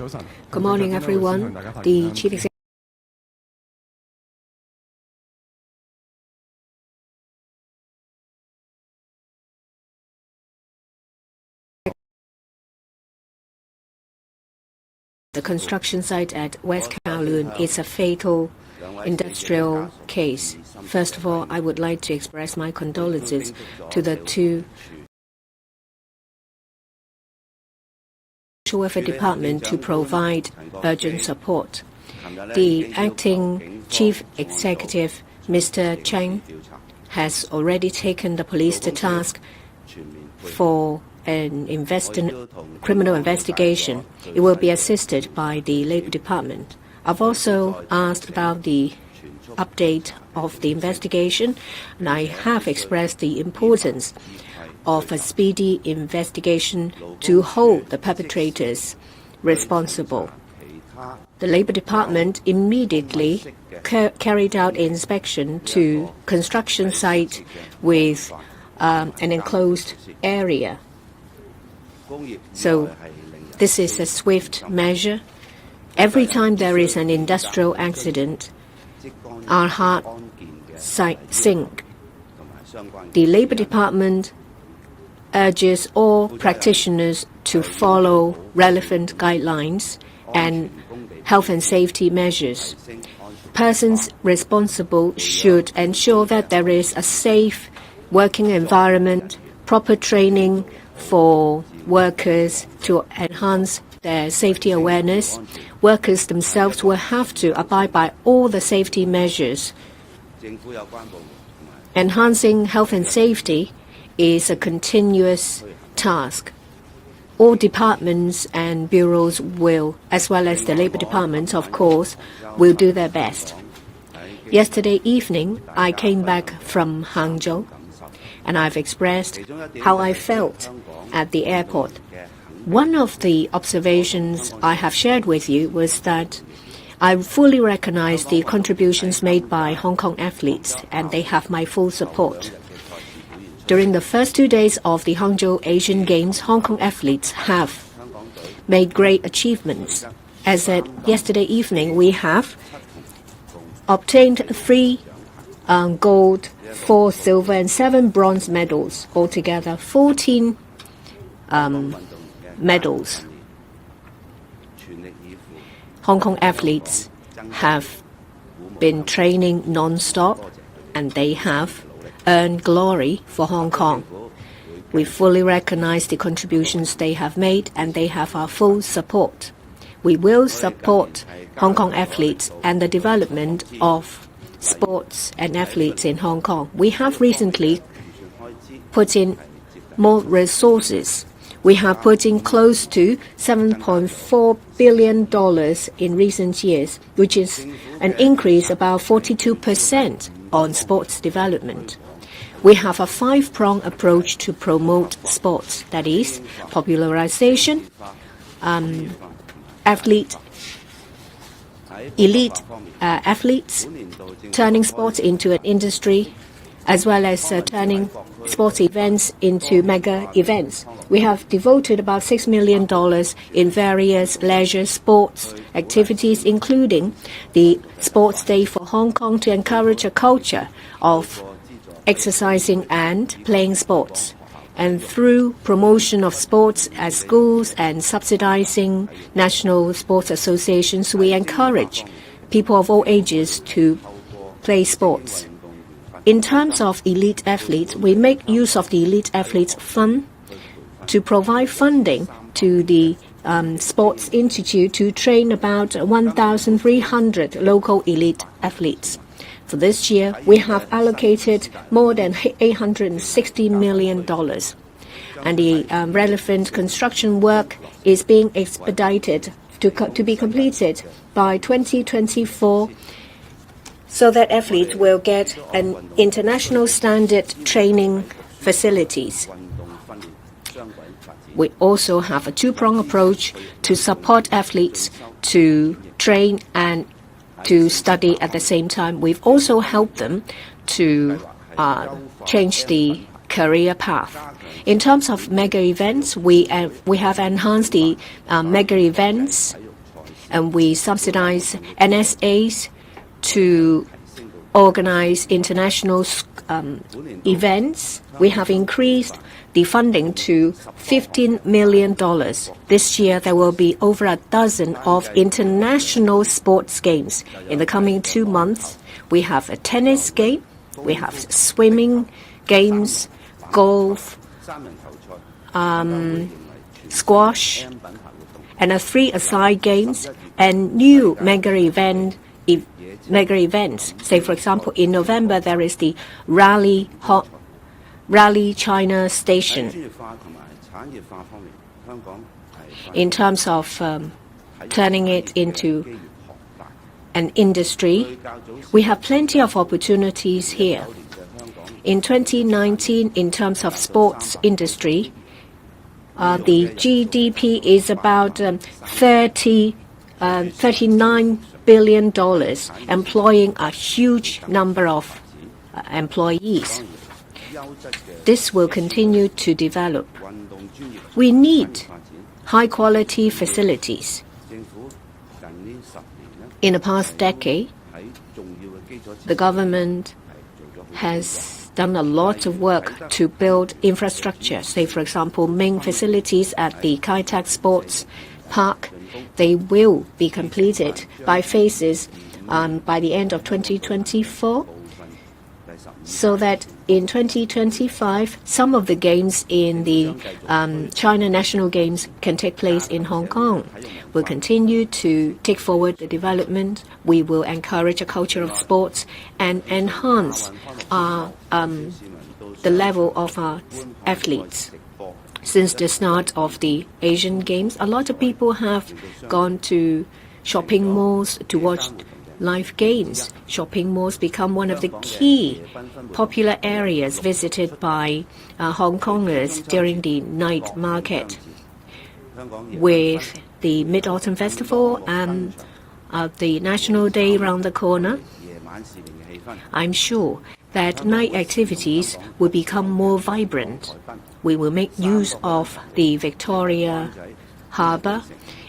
Good morning, everyone. The Chief Executive The construction site at West Kowloon is a fatal industrial case. First of all, I would like to express my condolences to the two Social Welfare Department to provide urgent support. The acting Chief Executive, Mr. Cheng, has already taken the police to task for an criminal investigation. It will be assisted by the Labour Department. I've also asked about the update of the investigation, and I have expressed the importance of a speedy investigation to hold the perpetrators responsible. The Labour Department immediately carried out inspection to construction site with an enclosed area. So this is a swift measure. Every time there is an industrial accident, our heart sink. The Labour Department urges all practitioners to follow relevant guidelines and health and safety measures. Persons responsible should ensure that there is a safe working environment, proper training for workers to enhance their safety awareness. Workers themselves will have to abide by all the safety measures. Enhancing health and safety is a continuous task. All departments and bureaus will, as well as the Labour Department, of course, will do their best. Yesterday evening, I came back from Hangzhou, and I've expressed how I felt at the airport. One of the observations I have shared with you was that I fully recognize the contributions made by Hong Kong athletes, and they have my full support. During the first 2 days of the Hangzhou Asian Games, Hong Kong athletes have made great achievements. As at yesterday evening, we have obtained 3 gold, 4 silver, and 7 bronze medals, altogether 14 medals. Hong Kong athletes have been training non-stop, and they have earned glory for Hong Kong. We fully recognize the contributions they have made, and they have our full support. We will support Hong Kong athletes and the development of sports and athletes in Hong Kong. We have recently put in more resources. We have put in close to $7.4 billion in recent years, which is an increase about 42% on sports development. We have a 5-pronged approach to promote sports, that is, popularization, elite athletes, turning sports into an industry, as well as turning sports events into mega events. We have devoted about $6 million in various leisure sports activities, including the Sports Day for Hong Kong, to encourage a culture of exercising and playing sports. And through promotion of sports at schools and subsidizing national sports associations, we encourage people of all ages to play sports. In terms of elite athletes, we make use of the Elite Athletes Fund to provide funding to the Sports Institute to train about 1,300 local elite athletes. For this year, we have allocated more than $860 million. And the relevant construction work is being expedited to be completed by 2024, so that athletes will get an international standard training facilities. We also have a 2-pronged approach to support athletes to train and to study at the same time. We've also helped them to change the career path. In terms of mega events, we have enhanced the mega events and we subsidize NSAs to organize international events. We have increased the funding to $15 million. This year, there will be over a dozen of international sports games. In the coming 2 months, we have a tennis game, we have swimming games, golf, squash, and 3 aside games, and new mega events. Say, for example, in November, there is the Rally China Station. In terms of turning it into an industry, we have plenty of opportunities here. In 2019, in terms of sports industry, the GDP is about $39 billion, employing a huge number of employees. This will continue to develop. We need high-quality facilities. In the past decade, the government has done a lot of work to build infrastructure. Say, for example, main facilities at the Kai Tak Sports Park. They will be completed by phases by the end of 2024, so that in 2025, some of the games in the China National Games can take place in Hong Kong. We'll continue to take forward the development. We will encourage a culture of sports and enhance the level of our athletes. Since the start of the Asian Games, a lot of people have gone to shopping malls to watch live games. Shopping malls become one of the key popular areas visited by Hong Kongers during the night market. With the Mid-Autumn Festival and the National Day round the corner, I'm sure that night activities will become more vibrant. We will make use of the Victoria Harbour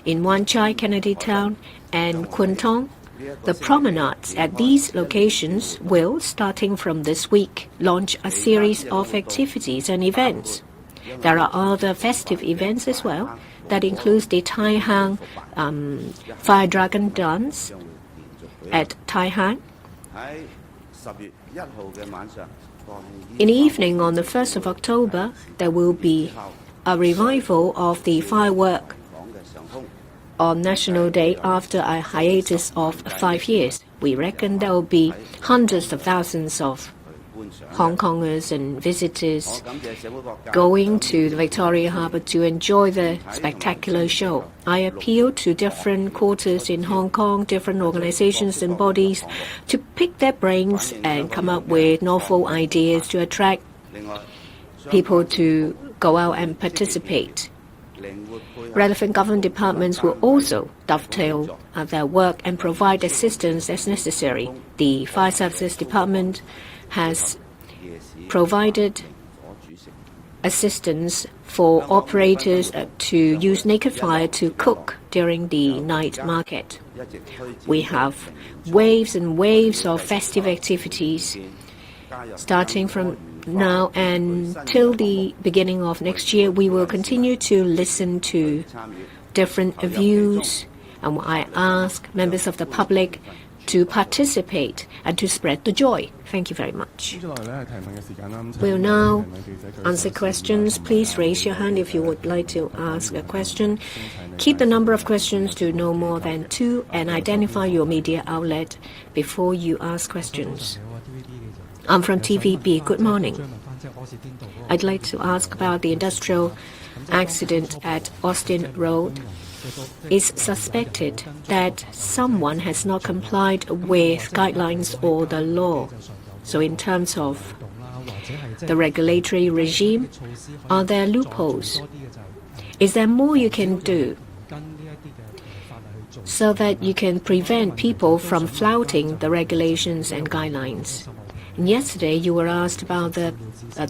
in Wan Chai, Kennedy Town, and Kwun Tong. The promenades at these locations will, starting from this week, launch a series of activities and events. There are other festive events as well. That includes the Tai Hang Fire Dragon Dance at Tai Hang. In the evening on the 1st of October, there will be a revival of the firework on National Day after a hiatus of 5 years. We reckon there will be hundreds of thousands of Hong Kongers and visitors going to the Victoria Harbour to enjoy the spectacular show. I appeal to different quarters in Hong Kong, different organizations and bodies to pick their brains and come up with novel ideas to attract people to go out and participate. Relevant government departments will also dovetail their work and provide assistance as necessary. The Fire Services Department has provided assistance for operators to use naked fire to cook during the night market. We have waves and waves of festive activities starting from now and till the beginning of next year. We will continue to listen to different views, and I ask members of the public to participate and to spread the joy. Thank you very much. We'll now answer questions. Please raise your hand if you would like to ask a question. Keep the number of questions to no more than 2 and identify your media outlet before you ask questions. I'm from TVB. Good morning. I'd like to ask about the industrial accident at Austin Road. It's suspected that someone has not complied with guidelines or the law. So in terms of the regulatory regime, are there loopholes? Is there more you can do so that you can prevent people from flouting the regulations and guidelines? And yesterday, you were asked about the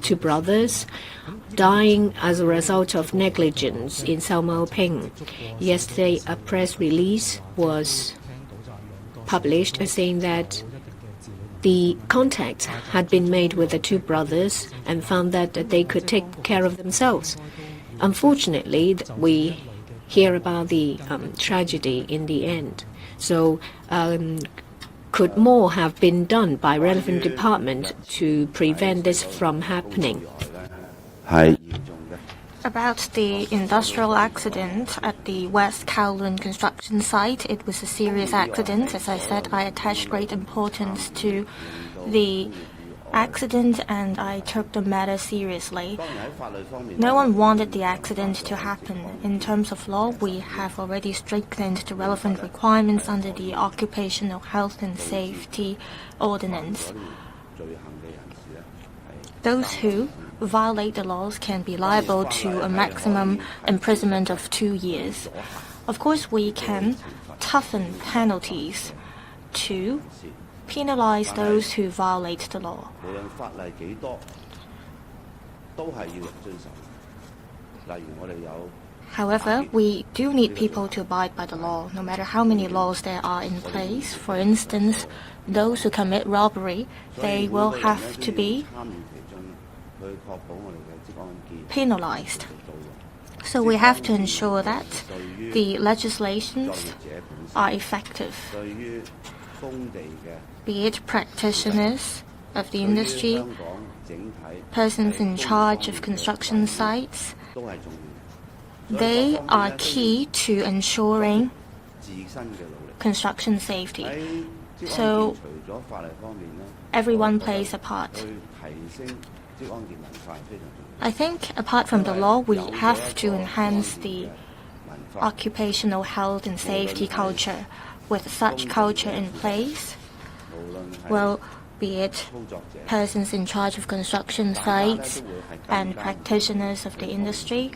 two brothers dying as a result of negligence in Sao Mau Ping. Yesterday, a press release was published saying that the contact had been made with the two brothers and found that they could take care of themselves. Unfortunately, we hear about the tragedy in the end. So, could more have been done by relevant department to prevent this from happening? About the industrial accident at the West Kowloon construction site, it was a serious accident. As I said, I attached great importance to the accident and I took the matter seriously. No one wanted the accident to happen. In terms of law, we have already strengthened the relevant requirements under the Occupational Health and Safety Ordinance. Those who violate the laws can be liable to a maximum imprisonment of 2 years. Of course, we can toughen penalties to penalize those who violate the law. However, we do need people to abide by the law, no matter how many laws there are in place. For instance, those who commit robbery, they will have to be penalized. So we have to ensure that the legislations are effective. Be it practitioners of the industry, persons in charge of construction sites, they are key to ensuring construction safety. So everyone plays a part. I think apart from the law, we have to enhance the occupational health and safety culture. With such culture in place, well, be it persons in charge of construction sites and practitioners of the industry,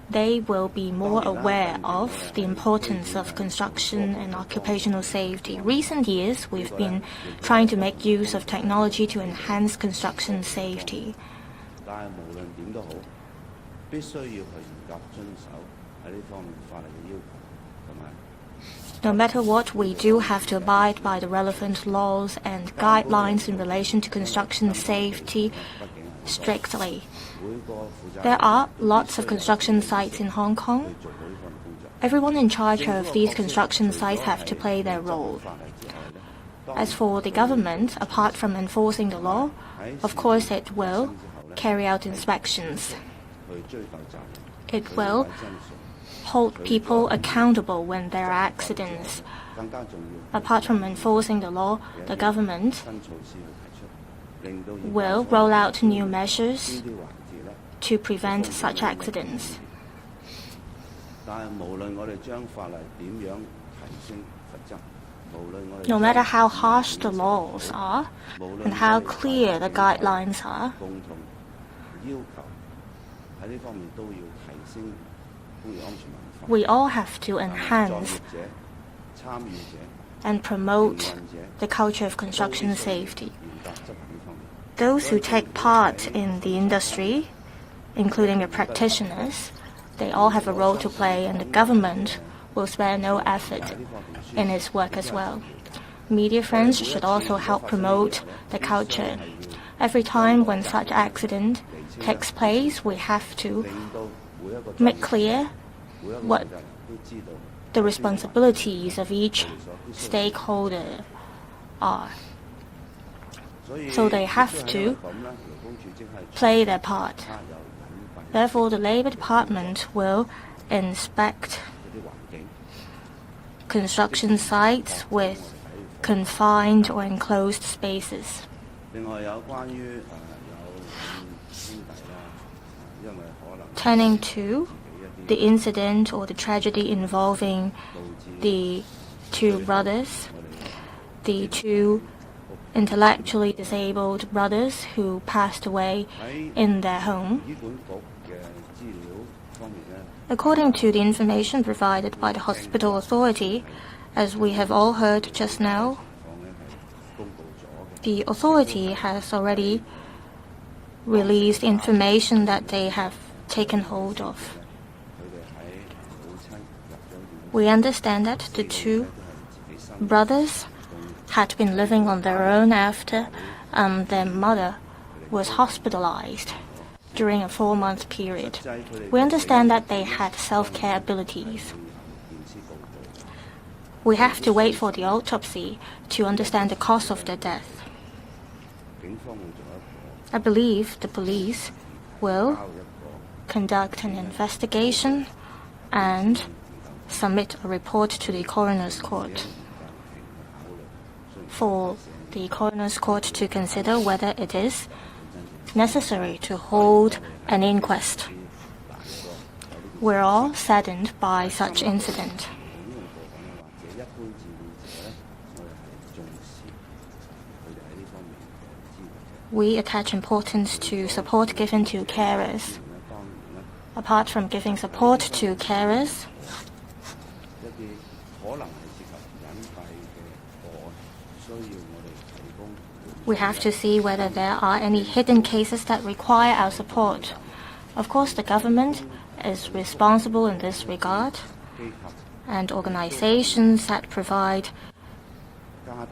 they will be more aware of the importance of construction and occupational safety. Recent years, we've been trying to make use of technology to enhance construction safety. No matter what, we do have to abide by the relevant laws and guidelines in relation to construction safety strictly. There are lots of construction sites in Hong Kong. Everyone in charge of these construction sites have to play their role. As for the government, apart from enforcing the law, of course it will carry out inspections. It will hold people accountable when there are accidents. Apart from enforcing the law, the government will roll out new measures to prevent such accidents. No matter how harsh the laws are and how clear the guidelines are, we all have to enhance and promote the culture of construction safety. Those who take part in the industry, including the practitioners, they all have a role to play, and the government will spare no effort in its work as well. Media friends should also help promote the culture. Every time when such accident takes place, we have to make clear what the responsibilities of each stakeholder are. So they have to play their part. Therefore, the Labour Department will inspect construction sites with confined or enclosed spaces. Turning to the incident or the tragedy involving the two brothers, the two intellectually disabled brothers who passed away in their home. According to the information provided by the hospital authority, as we have all heard just now, The authority has already released information that they have taken hold of. We understand that the two brothers had been living on their own after their mother was hospitalized during a 4-month period. We understand that they had self-care abilities. We have to wait for the autopsy to understand the cause of their death. I believe the police will conduct an investigation and submit a report to the coroner's court for the coroner's court to consider whether it is necessary to hold an inquest. We're all saddened by such incident. We attach importance to support given to carers. Apart from giving support to carers, we have to see whether there are any hidden cases that require our support. Of course, the government is responsible in this regard, and organizations that provide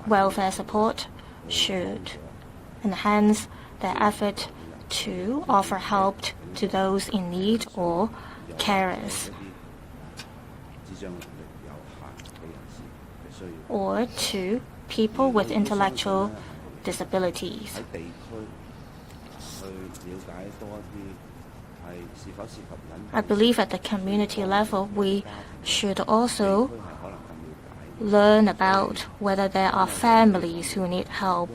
welfare support should enhance their effort to offer help to those in need or carers, or to people with intellectual disabilities. I believe at the community level we should also learn about whether there are families who need help,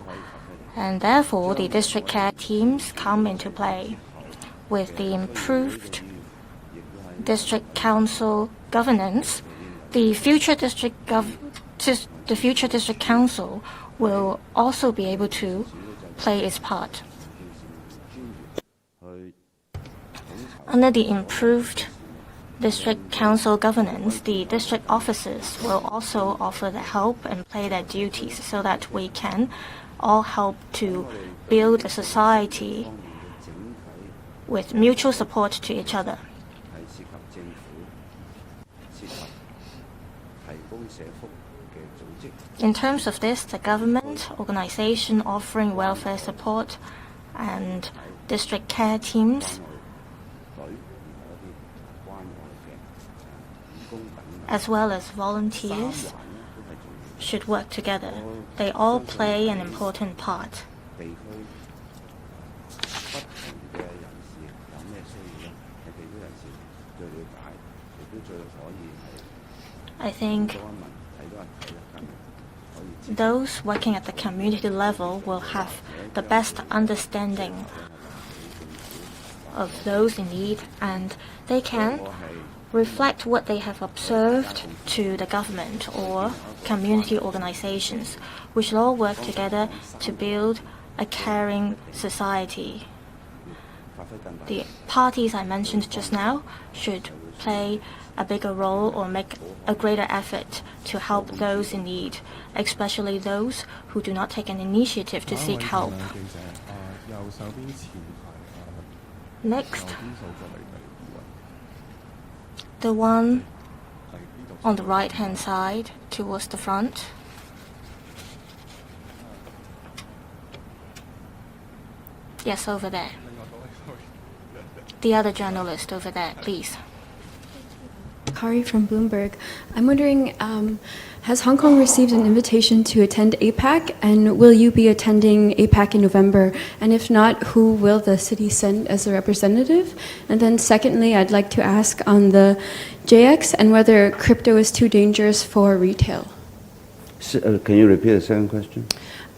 and therefore the district care teams come into play. With the improved district council governance, the future district council will also be able to play its part. Under the improved district council governance, the district officers will also offer their help and play their duties so that we can all help to build a society with mutual support to each other. In terms of this, the government, organization offering welfare support, and district care teams, as well as volunteers, should work together. They all play an important part. I think those working at the community level will have the best understanding of those in need, and they can reflect what they have observed to the government or community organizations. We should all work together to build a caring society. The parties I mentioned just now should play a bigger role or make a greater effort to help those in need, especially those who do not take an initiative to seek help. Next, the one on the right-hand side towards the front. Yes, over there. The other journalist over there, please. Kari from Bloomberg. I'm wondering, has Hong Kong received an invitation to attend APAC, and will you be attending APAC in November? And if not, who will the city send as a representative? And then secondly, I'd like to ask on the JX and whether crypto is too dangerous for retail. Can you repeat the second question?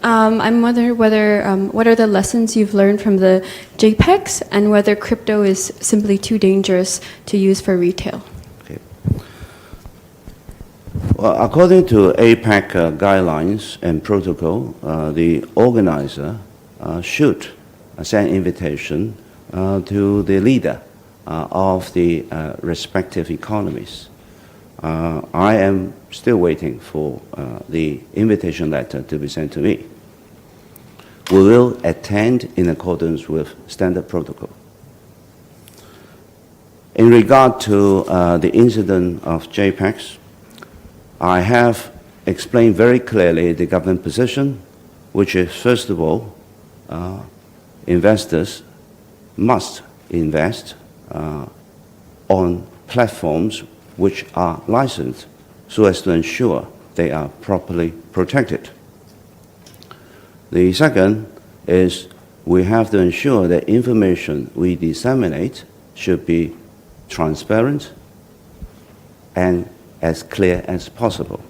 I'm wondering whether, what are the lessons you've learned from the JPEGs and whether crypto is simply too dangerous to use for retail? Well, according to APEC guidelines and protocol, the organizer should send invitation to the leader of the respective economies. I am still waiting for the invitation letter to be sent to me. we will attend in accordance with standard protocol. In regard to the incident of JPEX, I have explained very clearly the government position, which is, first of all, investors must invest on platforms which are licensed so as to ensure they are properly protected. The second is we have to ensure that information we disseminate should be transparent and as clear as possible.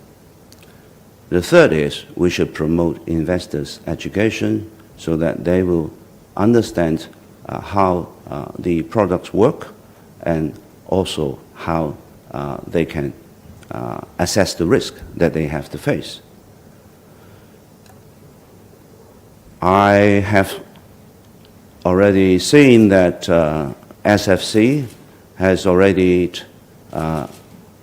The third is we should promote investors' education so that they will understand how the products work and also how they can assess the risk that they have to face. I have already seen that SFC has already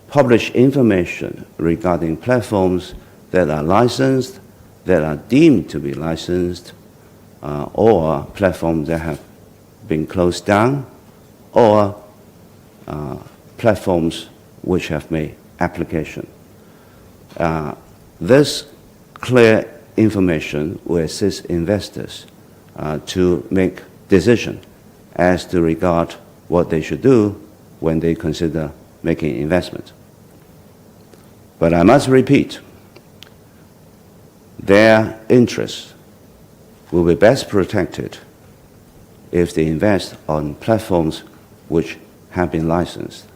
published information regarding platforms that are licensed, that are deemed to be licensed, or platforms that have been closed down, or platforms which have made application. This clear information will assist investors to make decision as to regard what they should do when they consider making investment. But I must repeat, their interests will be best protected if they invest on platforms which have been licensed.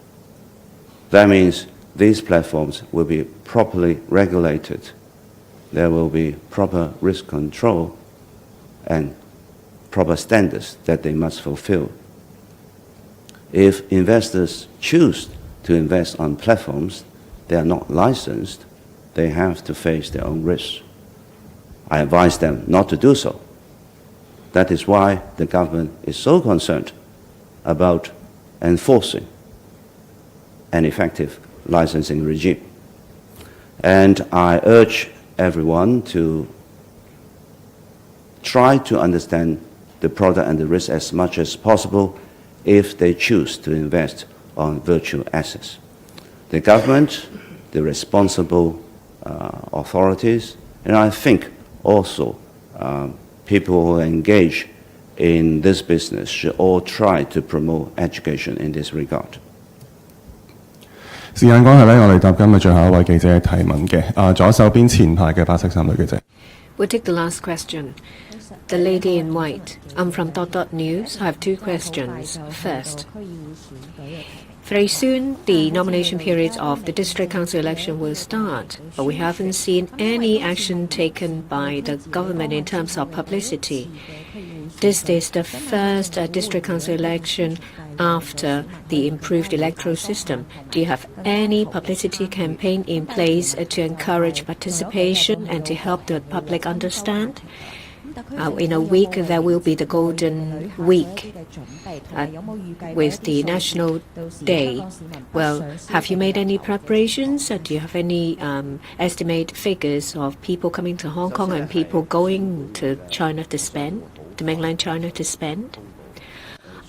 That means these platforms will be properly regulated. There will be proper risk control and proper standards that they must fulfill. If investors choose to invest on platforms that are not licensed, they have to face their own risks. I advise them not to do so. That is why the government is so concerned about enforcing an effective licensing regime. And I urge everyone to try to understand the product and the risk as much as possible if they choose to invest on virtual assets. The government, the responsible authorities, and I think also people who engage in this business should all try to promote education in this regard. 時間關係咧，我哋答今日最後一位記者嘅提問嘅。左手邊前排嘅白色衫女記者。We'll take the last question. The lady in white. I'm from News. I have two questions. First, very soon the nomination period of the district council election will start, but we haven't seen any action taken by the government in terms of publicity. This is the first district council election after the improved electoral system. Do you have any publicity campaign in place to encourage participation and to help the public understand? In a week, there will be the Golden Week with the National Day. Well, have you made any preparations? Do you have any estimate figures of people coming to Hong Kong and people going to China to spend, to mainland China to spend?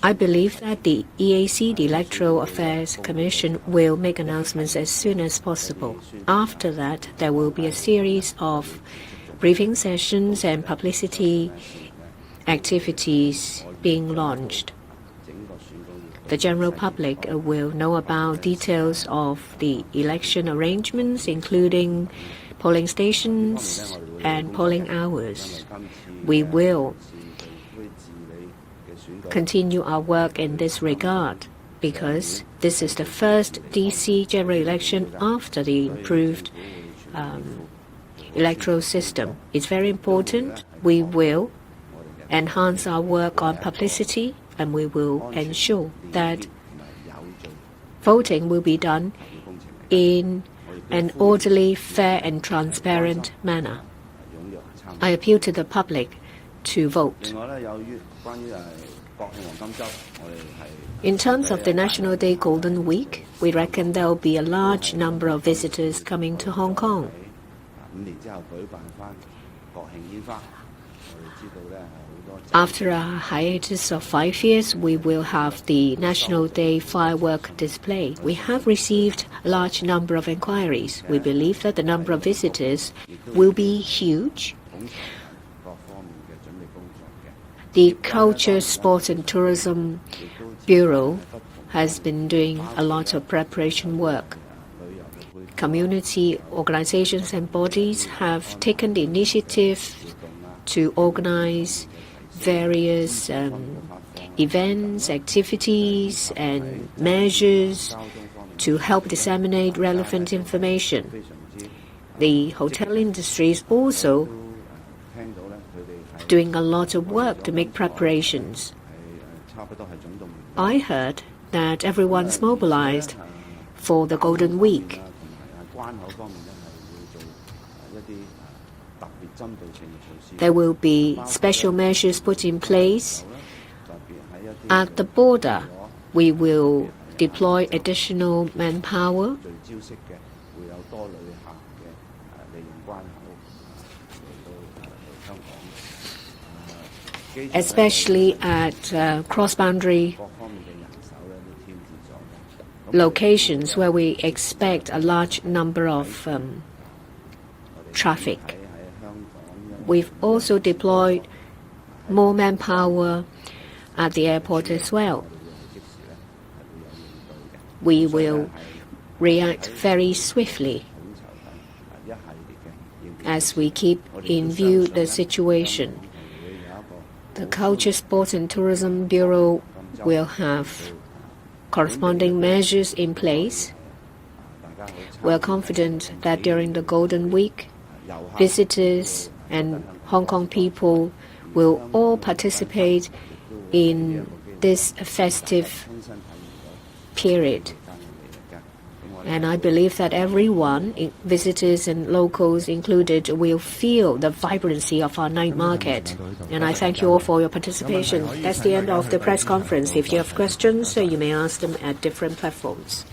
I believe that the EAC, the Electoral Affairs Commission, will make announcements as soon as possible. After that, there will be a series of briefing sessions and publicity activities being launched. The general public will know about details of the election arrangements, including polling stations and polling hours. We will continue our work in this regard because this is the first DC general election after the improved electoral system. It's very important. We will enhance our work on publicity and we will ensure that voting will be done in an orderly, fair and transparent manner. I appeal to the public to vote. In terms of the National Day Golden Week, we reckon there will be a large number of visitors coming to Hong Kong. After a hiatus of 5 years, we will have the National Day firework display. We have received a large number of inquiries. We believe that the number of visitors will be huge. The Culture, Sports and Tourism Bureau has been doing a lot of preparation work. Community organizations and bodies have taken the initiative to organize various events, activities, and measures to help disseminate relevant information. The hotel industry is also doing a lot of work to make preparations. I heard that everyone's mobilized for the Golden Week. There will be special measures put in place. At the border, we will deploy additional manpower. Especially at cross-boundary locations where we expect a large number of traffic. We've also deployed more manpower at the airport as well. We will react very swiftly as we keep in view the situation. The Culture, Sports and Tourism Bureau will have corresponding measures in place. We are confident that during the Golden Week, visitors and Hong Kong people will all participate in this festive period. And I believe that everyone, visitors and locals included, will feel the vibrancy of our night market. And I thank you all for your participation. That's the end of the press conference. If you have questions, you may ask them at different platforms.